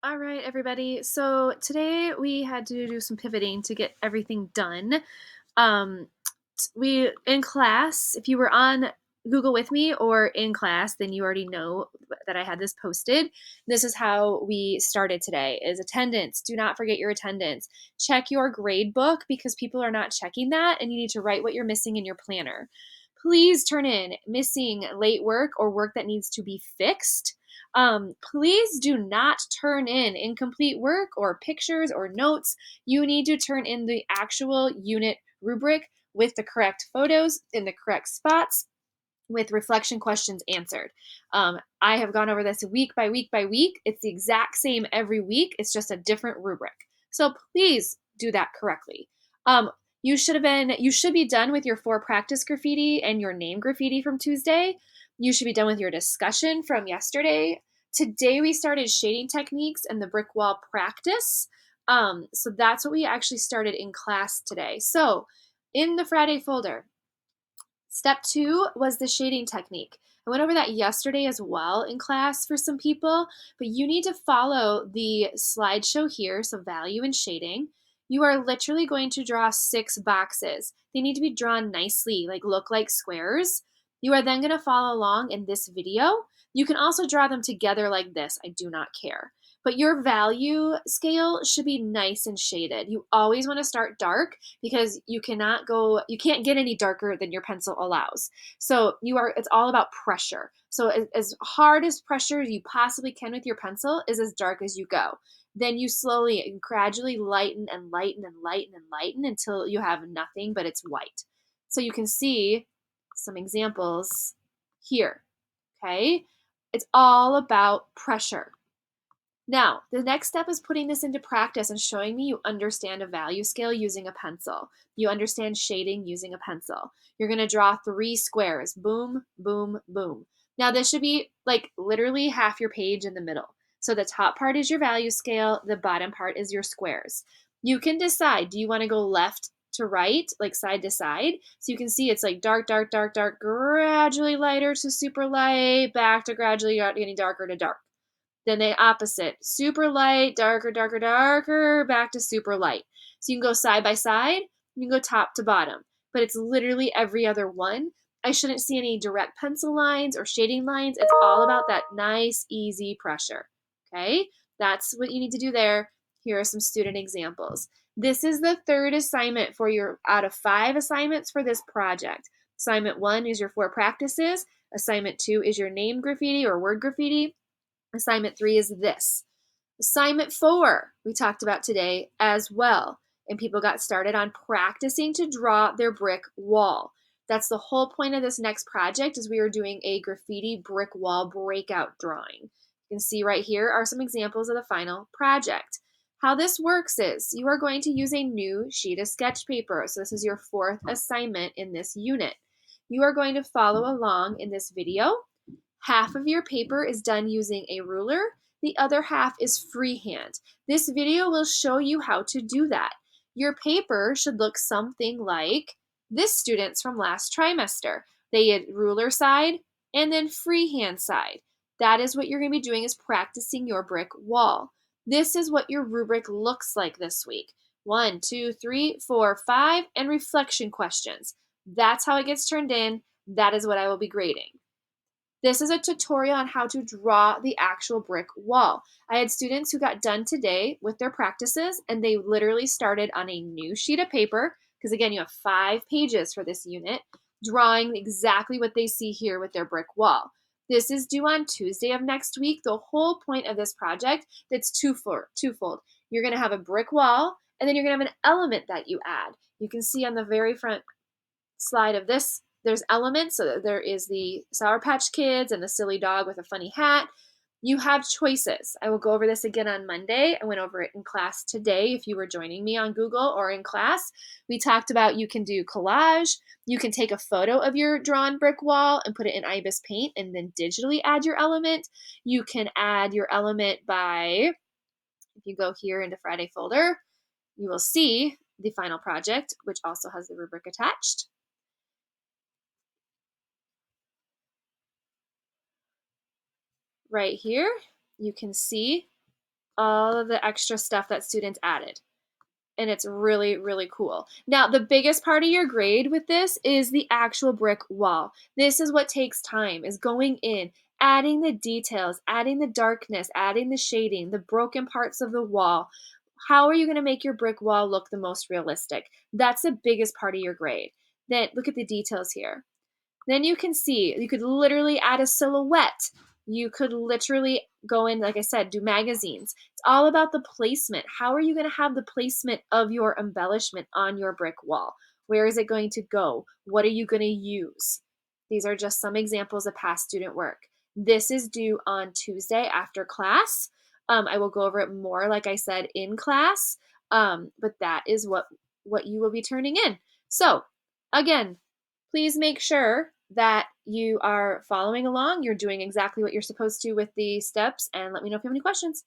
All right, everybody. So today we had to do some pivoting to get everything done. We in class, if you were on Google with me or in class, then you already know that I had this posted. This is how we started today is attendance. Do not forget your attendance. Check your grade book because people are not checking that and you need to write what you're missing in your planner. Please turn in missing late work or work that needs to be fixed. Please do not turn in incomplete work or pictures or notes. You need to turn in the actual unit rubric with the correct photos in the correct spots with reflection questions answered. I have gone over this week by week by week. It's the exact same every week. It's just a different rubric. So please do that correctly. You should be done with your 4 practice graffiti and your name graffiti from Tuesday. You should be done with your discussion from yesterday. Today we started shading techniques and the brick wall practice. So that's what we actually started in class today. So in the Friday folder, step 2 was the shading technique. I went over that yesterday as well in class for some people, but you need to follow the slideshow here, so value and shading. You are literally going to draw 6 boxes. They need to be drawn nicely, like look like squares. You are then going to follow along in this video. You can also draw them together like this. I do not care. But your value scale should be nice and shaded. You always want to start dark because you can't get any darker than your pencil allows. So it's all about pressure. So as hard as pressure you possibly can with your pencil is as dark as you go. Then you slowly and gradually lighten and lighten and lighten and lighten until you have nothing but it's white. So you can see some examples here. Okay. It's all about pressure. Now, the next step is putting this into practice and showing me you understand a value scale using a pencil. You understand shading using a pencil. You're going to draw 3 squares. Boom, boom, boom. Now, this should be like literally half your page in the middle. So the top part is your value scale, the bottom part is your squares. You can decide, do you want to go left to right, like side to side? So you can see it's like dark, dark, dark, dark, gradually lighter to super light, back to gradually getting darker to dark. Then the opposite, super light, darker, darker, darker, back to super light. So you can go side by side, you can go top to bottom, but it's literally every other one. I shouldn't see any direct pencil lines or shading lines. It's all about that nice, easy pressure. Okay, that's what you need to do there. Here are some student examples. This is the 3rd assignment for your out of 5 assignments for this project. Assignment 1 is your 4 practices. Assignment 2 is your name graffiti or word graffiti. Assignment 3 is this. Assignment 4 we talked about today as well. And people got started on practicing to draw their brick wall. That's the whole point of this next project is we are doing a graffiti brick wall breakout drawing. You can see right here are some examples of the final project. How this works is you are going to use a new sheet of sketch paper. So this is your 4th assignment in this unit. You are going to follow along in this video. Half of your paper is done using a ruler. The other half is freehand. This video will show you how to do that. Your paper should look something like this student's from last trimester. They had ruler side and then freehand side. That is what you're going to be doing is practicing your brick wall. This is what your rubric looks like this week. 1, 2, 3, 4, 5, and reflection questions. That's how it gets turned in. That is what I will be grading. This is a tutorial on how to draw the actual brick wall. I had students who got done today with their practices and they literally started on a new sheet of paper, because again, you have 5 pages for this unit, drawing exactly what they see here with their brick wall. This is due on Tuesday of next week. The whole point of this project, it's twofold. You're gonna have a brick wall and then you're gonna have an element that you add. You can see on the very front slide of this, there's elements. So there is the Sour Patch Kids and the silly dog with a funny hat. You have choices. I will go over this again on Monday. I went over it in class today. If you were joining me on Google or in class, we talked about you can do collage. You can take a photo of your drawn brick wall and put it in IBIS Paint and then digitally add your element. You can add your element by, if you go here into Friday folder, you will see the final project, which also has the rubric attached. Right here, you can see all of the extra stuff that students added. And it's really, really cool. Now, the biggest part of your grade with this is the actual brick wall. This is what takes time, is going in, adding the details, adding the darkness, adding the shading, the broken parts of the wall. How are you going to make your brick wall look the most realistic? That's the biggest part of your grade. Then look at the details here. Then you can see, you could literally add a silhouette. You could literally go in, like I said, do magazines. It's all about the placement. How are you going to have the placement of your embellishment on your brick wall? Where is it going to go? What are you going to use? These are just some examples of past student work. This is due on Tuesday after class. I will go over it more, like I said, in class, but that is what you will be turning in. So again, please make sure that you are following along, you're doing exactly what you're supposed to with the steps, and let me know if you have any questions.